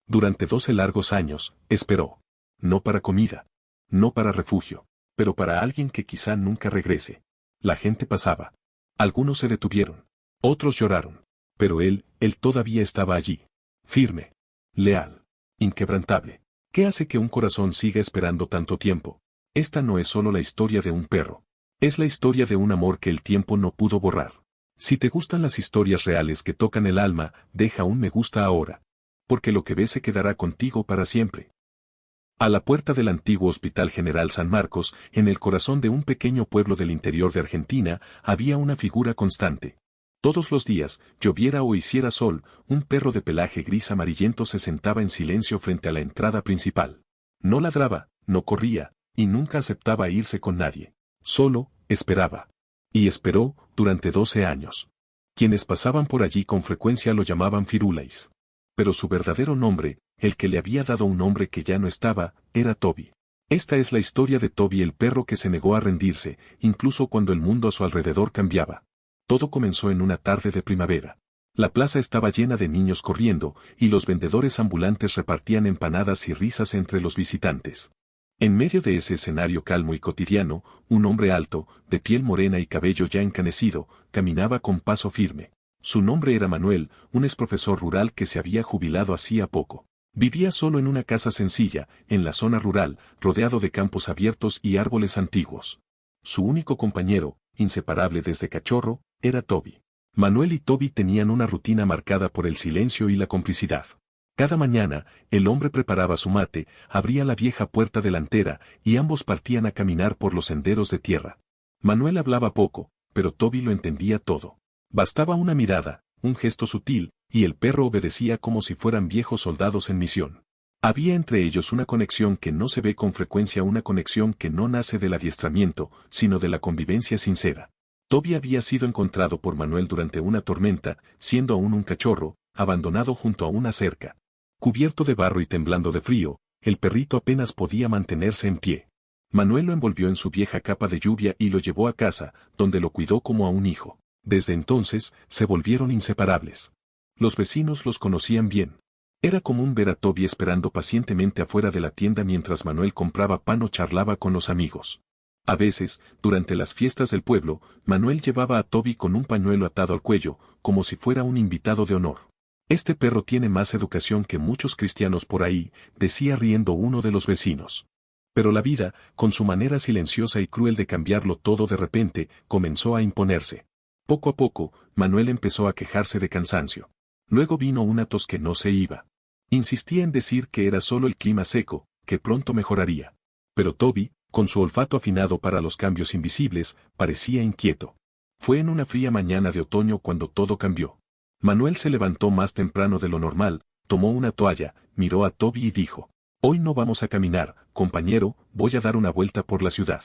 Durante 12 largos años, esperó. No para comida. No para refugio. Pero para alguien que quizá nunca regrese. La gente pasaba. Algunos se detuvieron. Otros lloraron. Pero él todavía estaba allí. Firme. Leal. Inquebrantable. ¿Qué hace que un corazón siga esperando tanto tiempo? Esta no es solo la historia de un perro. Es la historia de un amor que el tiempo no pudo borrar. Si te gustan las historias reales que tocan el alma, deja un me gusta ahora. Porque lo que ves se quedará contigo para siempre. A la puerta del antiguo Hospital General San Marcos, en el corazón de un pequeño pueblo del interior de Argentina, había una figura constante. Todos los días, lloviera o hiciera sol, un perro de pelaje gris amarillento se sentaba en silencio frente a la entrada principal. No ladraba, no corría, y nunca aceptaba irse con nadie. Solo, esperaba. Y esperó, durante 12 años. Quienes pasaban por allí con frecuencia lo llamaban Firulais. Pero su verdadero nombre, el que le había dado un nombre que ya no estaba, era Toby. Esta es la historia de Toby, el perro que se negó a rendirse, incluso cuando el mundo a su alrededor cambiaba. Todo comenzó en una tarde de primavera. La plaza estaba llena de niños corriendo, y los vendedores ambulantes repartían empanadas y risas entre los visitantes. En medio de ese escenario calmo y cotidiano, un hombre alto, de piel morena y cabello ya encanecido, caminaba con paso firme. Su nombre era Manuel, un exprofesor rural que se había jubilado hacía poco. Vivía solo en una casa sencilla, en la zona rural, rodeado de campos abiertos y árboles antiguos. Su único compañero, inseparable desde cachorro, era Toby. Manuel y Toby tenían una rutina marcada por el silencio y la complicidad. Cada mañana, el hombre preparaba su mate, abría la vieja puerta delantera, y ambos partían a caminar por los senderos de tierra. Manuel hablaba poco, pero Toby lo entendía todo. Bastaba una mirada, un gesto sutil, y el perro obedecía como si fueran viejos soldados en misión. Había entre ellos una conexión que no se ve con frecuencia, una conexión que no nace del adiestramiento, sino de la convivencia sincera. Toby había sido encontrado por Manuel durante una tormenta, siendo aún un cachorro, abandonado junto a una cerca. Cubierto de barro y temblando de frío, el perrito apenas podía mantenerse en pie. Manuel lo envolvió en su vieja capa de lluvia y lo llevó a casa, donde lo cuidó como a un hijo. Desde entonces, se volvieron inseparables. Los vecinos los conocían bien. Era común ver a Toby esperando pacientemente afuera de la tienda mientras Manuel compraba pan o charlaba con los amigos. A veces, durante las fiestas del pueblo, Manuel llevaba a Toby con un pañuelo atado al cuello, como si fuera un invitado de honor. Este perro tiene más educación que muchos cristianos por ahí, decía riendo uno de los vecinos. Pero la vida, con su manera silenciosa y cruel de cambiarlo todo de repente, comenzó a imponerse. Poco a poco, Manuel empezó a quejarse de cansancio. Luego vino una tos que no se iba. Insistía en decir que era solo el clima seco, que pronto mejoraría. Pero Toby, con su olfato afinado para los cambios invisibles, parecía inquieto. Fue en una fría mañana de otoño cuando todo cambió. Manuel se levantó más temprano de lo normal, tomó una toalla, miró a Toby y dijo: «Hoy no vamos a caminar, compañero, voy a dar una vuelta por la ciudad».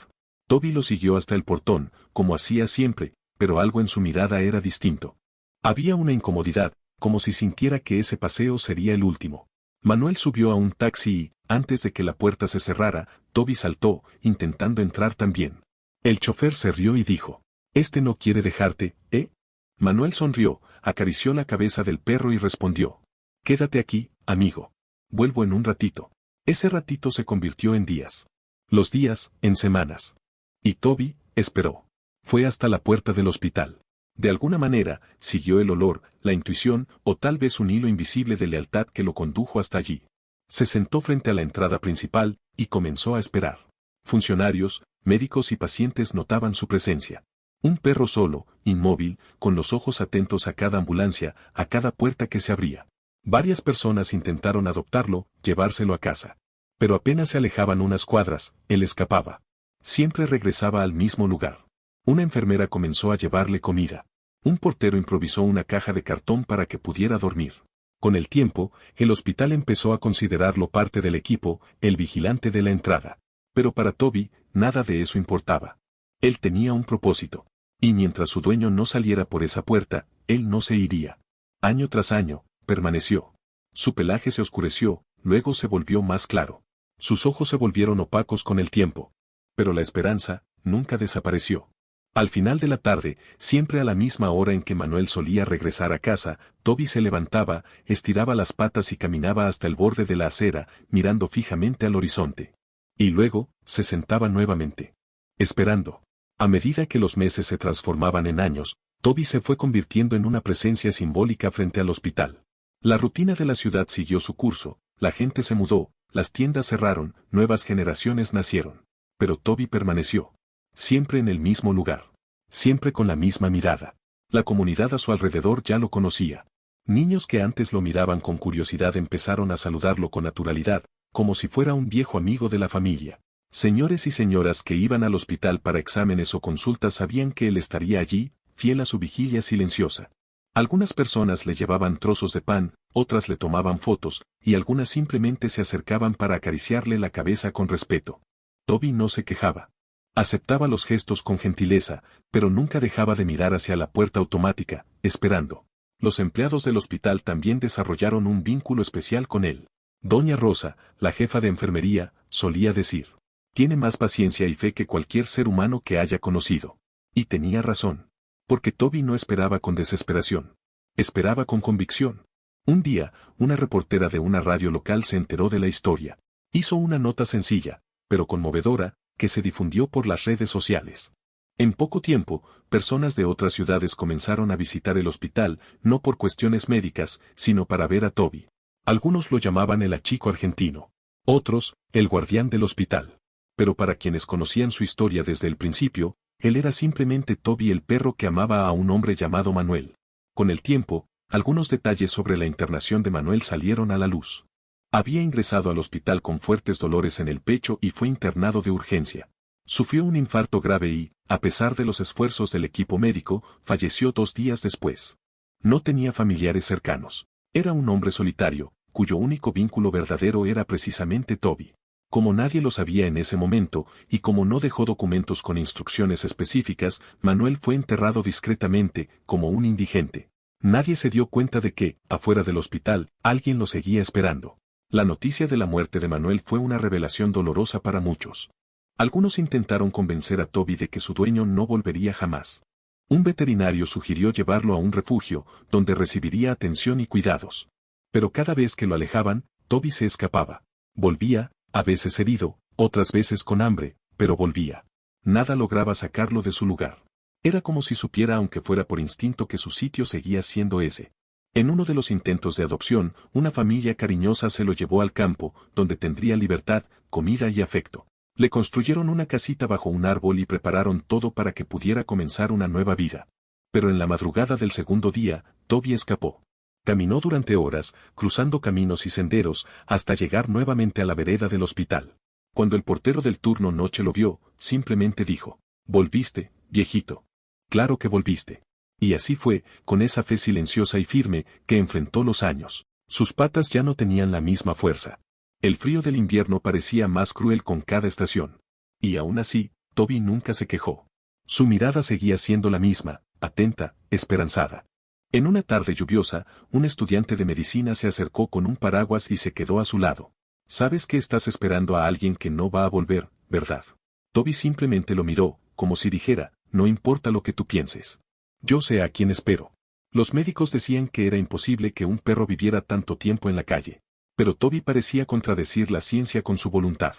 Toby lo siguió hasta el portón, como hacía siempre, pero algo en su mirada era distinto. Había una incomodidad, como si sintiera que ese paseo sería el último. Manuel subió a un taxi y, antes de que la puerta se cerrara, Toby saltó, intentando entrar también. El chofer se rió y dijo: «Este no quiere dejarte, ¿eh?». Manuel sonrió, acarició la cabeza del perro y respondió: «Quédate aquí, amigo. Vuelvo en un ratito». Ese ratito se convirtió en días. Los días, en semanas. Y Toby, esperó. Fue hasta la puerta del hospital. De alguna manera, siguió el olor, la intuición, o tal vez un hilo invisible de lealtad que lo condujo hasta allí. Se sentó frente a la entrada principal, y comenzó a esperar. Funcionarios, médicos y pacientes notaban su presencia. Un perro solo, inmóvil, con los ojos atentos a cada ambulancia, a cada puerta que se abría. Varias personas intentaron adoptarlo, llevárselo a casa. Pero apenas se alejaban unas cuadras, él escapaba. Siempre regresaba al mismo lugar. Una enfermera comenzó a llevarle comida. Un portero improvisó una caja de cartón para que pudiera dormir. Con el tiempo, el hospital empezó a considerarlo parte del equipo, el vigilante de la entrada. Pero para Toby, nada de eso importaba. Él tenía un propósito. Y mientras su dueño no saliera por esa puerta, él no se iría. Año tras año, permaneció. Su pelaje se oscureció, luego se volvió más claro. Sus ojos se volvieron opacos con el tiempo. Pero la esperanza, nunca desapareció. Al final de la tarde, siempre a la misma hora en que Manuel solía regresar a casa, Toby se levantaba, estiraba las patas y caminaba hasta el borde de la acera, mirando fijamente al horizonte. Y luego, se sentaba nuevamente. Esperando. A medida que los meses se transformaban en años, Toby se fue convirtiendo en una presencia simbólica frente al hospital. La rutina de la ciudad siguió su curso, la gente se mudó, las tiendas cerraron, nuevas generaciones nacieron. Pero Toby permaneció. Siempre en el mismo lugar. Siempre con la misma mirada. La comunidad a su alrededor ya lo conocía. Niños que antes lo miraban con curiosidad empezaron a saludarlo con naturalidad, como si fuera un viejo amigo de la familia. Señores y señoras que iban al hospital para exámenes o consultas sabían que él estaría allí, fiel a su vigilia silenciosa. Algunas personas le llevaban trozos de pan, otras le tomaban fotos, y algunas simplemente se acercaban para acariciarle la cabeza con respeto. Toby no se quejaba. Aceptaba los gestos con gentileza, pero nunca dejaba de mirar hacia la puerta automática, esperando. Los empleados del hospital también desarrollaron un vínculo especial con él. Doña Rosa, la jefa de enfermería, solía decir: tiene más paciencia y fe que cualquier ser humano que haya conocido. Y tenía razón. Porque Toby no esperaba con desesperación. Esperaba con convicción. Un día, una reportera de una radio local se enteró de la historia. Hizo una nota sencilla, pero conmovedora, que se difundió por las redes sociales. En poco tiempo, personas de otras ciudades comenzaron a visitar el hospital, no por cuestiones médicas, sino para ver a Toby. Algunos lo llamaban el achico argentino. Otros, el guardián del hospital. Pero para quienes conocían su historia desde el principio, él era simplemente Toby, el perro que amaba a un hombre llamado Manuel. Con el tiempo, algunos detalles sobre la internación de Manuel salieron a la luz. Había ingresado al hospital con fuertes dolores en el pecho y fue internado de urgencia. Sufrió un infarto grave y, a pesar de los esfuerzos del equipo médico, falleció 2 días después. No tenía familiares cercanos. Era un hombre solitario, cuyo único vínculo verdadero era precisamente Toby. Como nadie lo sabía en ese momento, y como no dejó documentos con instrucciones específicas, Manuel fue enterrado discretamente, como un indigente. Nadie se dio cuenta de que, afuera del hospital, alguien lo seguía esperando. La noticia de la muerte de Manuel fue una revelación dolorosa para muchos. Algunos intentaron convencer a Toby de que su dueño no volvería jamás. Un veterinario sugirió llevarlo a un refugio, donde recibiría atención y cuidados. Pero cada vez que lo alejaban, Toby se escapaba. Volvía, a veces herido, otras veces con hambre, pero volvía. Nada lograba sacarlo de su lugar. Era como si supiera, aunque fuera por instinto, que su sitio seguía siendo ese. En uno de los intentos de adopción, una familia cariñosa se lo llevó al campo, donde tendría libertad, comida y afecto. Le construyeron una casita bajo un árbol y prepararon todo para que pudiera comenzar una nueva vida. Pero en la madrugada del segundo día, Toby escapó. Caminó durante horas, cruzando caminos y senderos, hasta llegar nuevamente a la vereda del hospital. Cuando el portero del turno noche lo vio, simplemente dijo: «¿Volviste, viejito?» «Claro que volviste». Y así fue, con esa fe silenciosa y firme, que enfrentó los años. Sus patas ya no tenían la misma fuerza. El frío del invierno parecía más cruel con cada estación. Y aún así, Toby nunca se quejó. Su mirada seguía siendo la misma, atenta, esperanzada. En una tarde lluviosa, un estudiante de medicina se acercó con un paraguas y se quedó a su lado. «Sabes que estás esperando a alguien que no va a volver, ¿verdad?» Toby simplemente lo miró, como si dijera: «No importa lo que tú pienses. Yo sé a quién espero». Los médicos decían que era imposible que un perro viviera tanto tiempo en la calle. Pero Toby parecía contradecir la ciencia con su voluntad.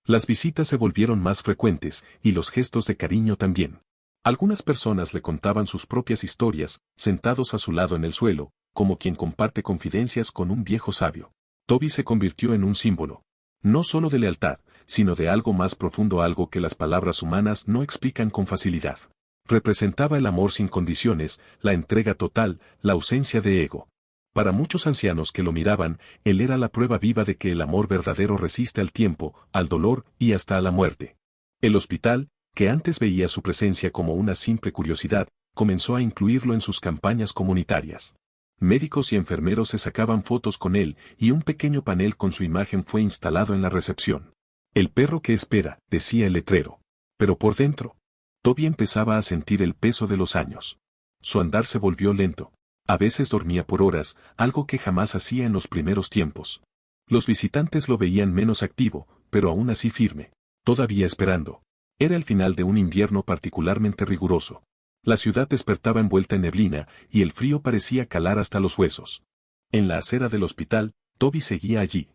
Las visitas se volvieron más frecuentes, y los gestos de cariño también. Algunas personas le contaban sus propias historias, sentados a su lado en el suelo, como quien comparte confidencias con un viejo sabio. Toby se convirtió en un símbolo. No solo de lealtad, sino de algo más profundo, algo que las palabras humanas no explican con facilidad. Representaba el amor sin condiciones, la entrega total, la ausencia de ego. Para muchos ancianos que lo miraban, él era la prueba viva de que el amor verdadero resiste al tiempo, al dolor y hasta a la muerte. El hospital, que antes veía su presencia como una simple curiosidad, comenzó a incluirlo en sus campañas comunitarias. Médicos y enfermeros se sacaban fotos con él, y un pequeño panel con su imagen fue instalado en la recepción. «El perro que espera», decía el letrero. Pero por dentro, Toby empezaba a sentir el peso de los años. Su andar se volvió lento. A veces dormía por horas, algo que jamás hacía en los primeros tiempos. Los visitantes lo veían menos activo, pero aún así firme, todavía esperando. Era el final de un invierno particularmente riguroso. La ciudad despertaba envuelta en neblina, y el frío parecía calar hasta los huesos. En la acera del hospital, Toby seguía allí.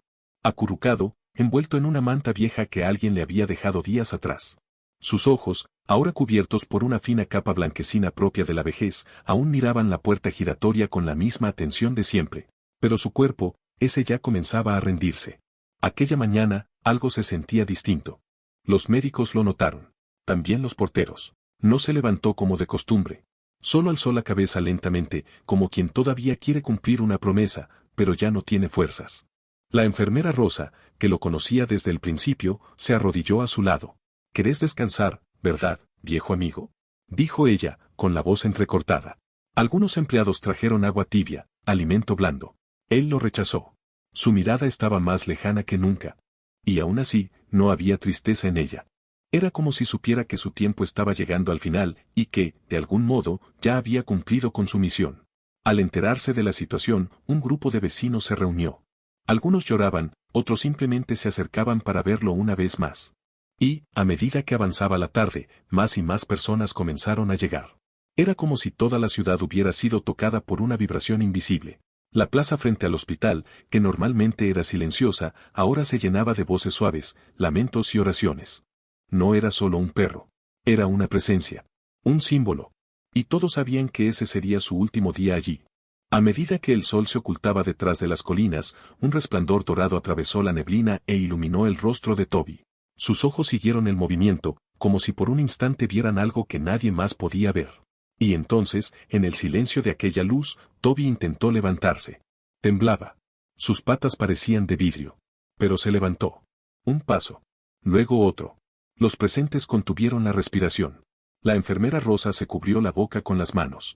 Acurrucado, envuelto en una manta vieja que alguien le había dejado días atrás. Sus ojos, ahora cubiertos por una fina capa blanquecina propia de la vejez, aún miraban la puerta giratoria con la misma atención de siempre. Pero su cuerpo, ese ya comenzaba a rendirse. Aquella mañana, algo se sentía distinto. Los médicos lo notaron. También los porteros. No se levantó como de costumbre. Solo alzó la cabeza lentamente, como quien todavía quiere cumplir una promesa, pero ya no tiene fuerzas. La enfermera Rosa, que lo conocía desde el principio, se arrodilló a su lado. «¿Querés descansar, verdad, viejo amigo?», dijo ella, con la voz entrecortada. Algunos empleados trajeron agua tibia, alimento blando. Él lo rechazó. Su mirada estaba más lejana que nunca. Y aún así, no había tristeza en ella. Era como si supiera que su tiempo estaba llegando al final, y que, de algún modo, ya había cumplido con su misión. Al enterarse de la situación, un grupo de vecinos se reunió. Algunos lloraban, otros simplemente se acercaban para verlo una vez más. Y, a medida que avanzaba la tarde, más y más personas comenzaron a llegar. Era como si toda la ciudad hubiera sido tocada por una vibración invisible. La plaza frente al hospital, que normalmente era silenciosa, ahora se llenaba de voces suaves, lamentos y oraciones. No era solo un perro. Era una presencia. Un símbolo. Y todos sabían que ese sería su último día allí. A medida que el sol se ocultaba detrás de las colinas, un resplandor dorado atravesó la neblina e iluminó el rostro de Toby. Sus ojos siguieron el movimiento, como si por un instante vieran algo que nadie más podía ver. Y entonces, en el silencio de aquella luz, Toby intentó levantarse. Temblaba. Sus patas parecían de vidrio. Pero se levantó. Un paso. Luego otro. Los presentes contuvieron la respiración. La enfermera Rosa se cubrió la boca con las manos.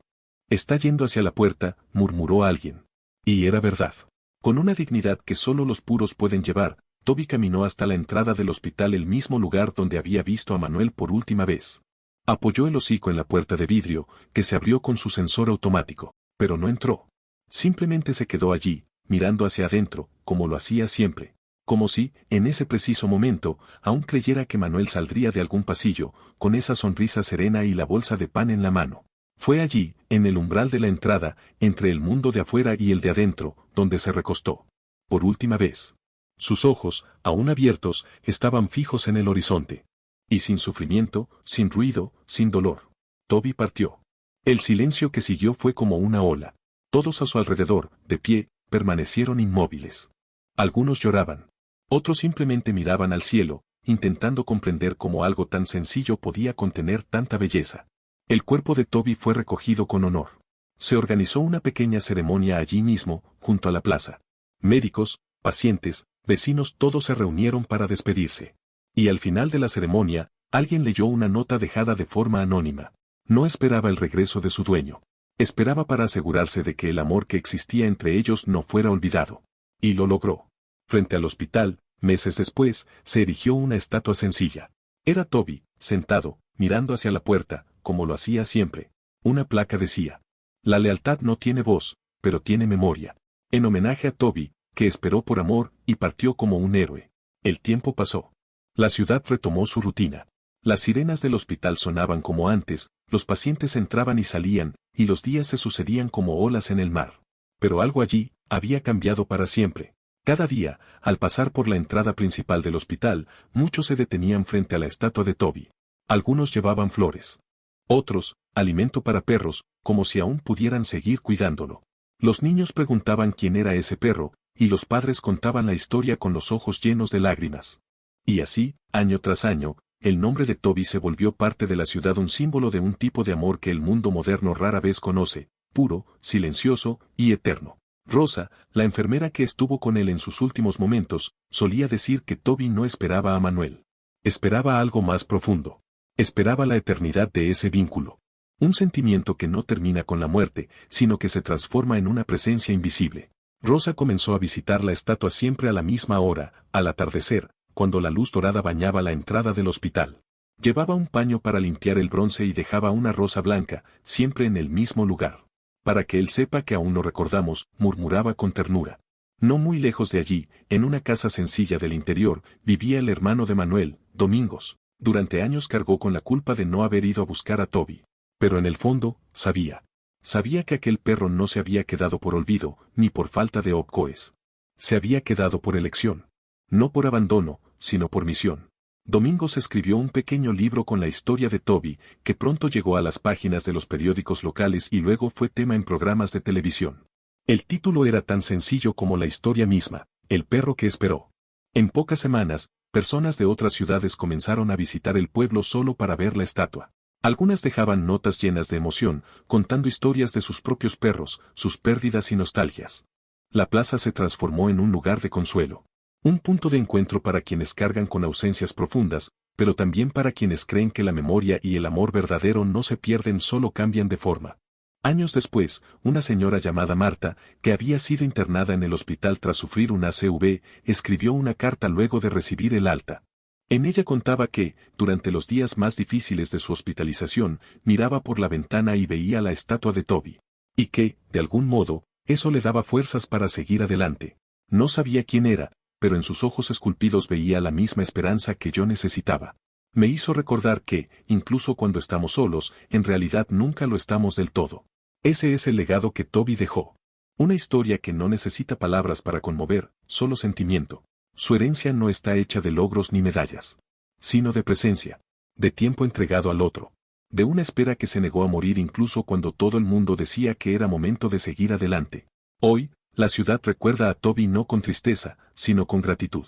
«Está yendo hacia la puerta», murmuró alguien. Y era verdad. Con una dignidad que solo los puros pueden llevar, Toby caminó hasta la entrada del hospital, el mismo lugar donde había visto a Manuel por última vez. Apoyó el hocico en la puerta de vidrio, que se abrió con su sensor automático, pero no entró. Simplemente se quedó allí, mirando hacia adentro, como lo hacía siempre. Como si, en ese preciso momento, aún creyera que Manuel saldría de algún pasillo, con esa sonrisa serena y la bolsa de pan en la mano. Fue allí, en el umbral de la entrada, entre el mundo de afuera y el de adentro, donde se recostó. Por última vez. Sus ojos, aún abiertos, estaban fijos en el horizonte. Y sin sufrimiento, sin ruido, sin dolor. Toby partió. El silencio que siguió fue como una ola. Todos a su alrededor, de pie, permanecieron inmóviles. Algunos lloraban. Otros simplemente miraban al cielo, intentando comprender cómo algo tan sencillo podía contener tanta belleza. El cuerpo de Toby fue recogido con honor. Se organizó una pequeña ceremonia allí mismo, junto a la plaza. Médicos, pacientes, vecinos, todos se reunieron para despedirse. Y al final de la ceremonia, alguien leyó una nota dejada de forma anónima. No esperaba el regreso de su dueño. Esperaba para asegurarse de que el amor que existía entre ellos no fuera olvidado. Y lo logró. Frente al hospital, meses después, se erigió una estatua sencilla. Era Toby, sentado, mirando hacia la puerta, como lo hacía siempre. Una placa decía: «La lealtad no tiene voz, pero tiene memoria». En homenaje a Toby, que esperó por amor y partió como un héroe. El tiempo pasó. La ciudad retomó su rutina. Las sirenas del hospital sonaban como antes, los pacientes entraban y salían, y los días se sucedían como olas en el mar. Pero algo allí había cambiado para siempre. Cada día, al pasar por la entrada principal del hospital, muchos se detenían frente a la estatua de Toby. Algunos llevaban flores. Otros, alimento para perros, como si aún pudieran seguir cuidándolo. Los niños preguntaban quién era ese perro, y los padres contaban la historia con los ojos llenos de lágrimas. Y así, año tras año, el nombre de Toby se volvió parte de la ciudad, un símbolo de un tipo de amor que el mundo moderno rara vez conoce, puro, silencioso y eterno. Rosa, la enfermera que estuvo con él en sus últimos momentos, solía decir que Toby no esperaba a Manuel. Esperaba algo más profundo. Esperaba la eternidad de ese vínculo. Un sentimiento que no termina con la muerte, sino que se transforma en una presencia invisible. Rosa comenzó a visitar la estatua siempre a la misma hora, al atardecer, cuando la luz dorada bañaba la entrada del hospital. Llevaba un paño para limpiar el bronce y dejaba una rosa blanca, siempre en el mismo lugar. «Para que él sepa que aún lo recordamos», murmuraba con ternura. No muy lejos de allí, en una casa sencilla del interior, vivía el hermano de Manuel, Domingos. Durante años cargó con la culpa de no haber ido a buscar a Toby. Pero en el fondo, sabía. Sabía que aquel perro no se había quedado por olvido, ni por falta de opcoes. Se había quedado por elección. No por abandono, sino por misión. Domingos escribió un pequeño libro con la historia de Toby, que pronto llegó a las páginas de los periódicos locales y luego fue tema en programas de televisión. El título era tan sencillo como la historia misma, El perro que esperó. En pocas semanas, personas de otras ciudades comenzaron a visitar el pueblo solo para ver la estatua. Algunas dejaban notas llenas de emoción, contando historias de sus propios perros, sus pérdidas y nostalgias. La plaza se transformó en un lugar de consuelo. Un punto de encuentro para quienes cargan con ausencias profundas, pero también para quienes creen que la memoria y el amor verdadero no se pierden, solo cambian de forma. Años después, una señora llamada Marta, que había sido internada en el hospital tras sufrir una ACV, escribió una carta luego de recibir el alta. En ella contaba que, durante los días más difíciles de su hospitalización, miraba por la ventana y veía la estatua de Toby. Y que, de algún modo, eso le daba fuerzas para seguir adelante. No sabía quién era, pero en sus ojos esculpidos veía la misma esperanza que yo necesitaba. Me hizo recordar que, incluso cuando estamos solos, en realidad nunca lo estamos del todo. Ese es el legado que Toby dejó. Una historia que no necesita palabras para conmover, solo sentimiento. Su herencia no está hecha de logros ni medallas, sino de presencia, de tiempo entregado al otro, de una espera que se negó a morir incluso cuando todo el mundo decía que era momento de seguir adelante. Hoy, la ciudad recuerda a Toby no con tristeza, sino con gratitud.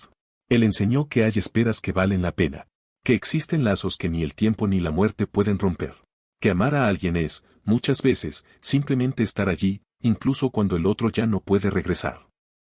Él enseñó que hay esperas que valen la pena, que existen lazos que ni el tiempo ni la muerte pueden romper, que amar a alguien es, muchas veces, simplemente estar allí, incluso cuando el otro ya no puede regresar.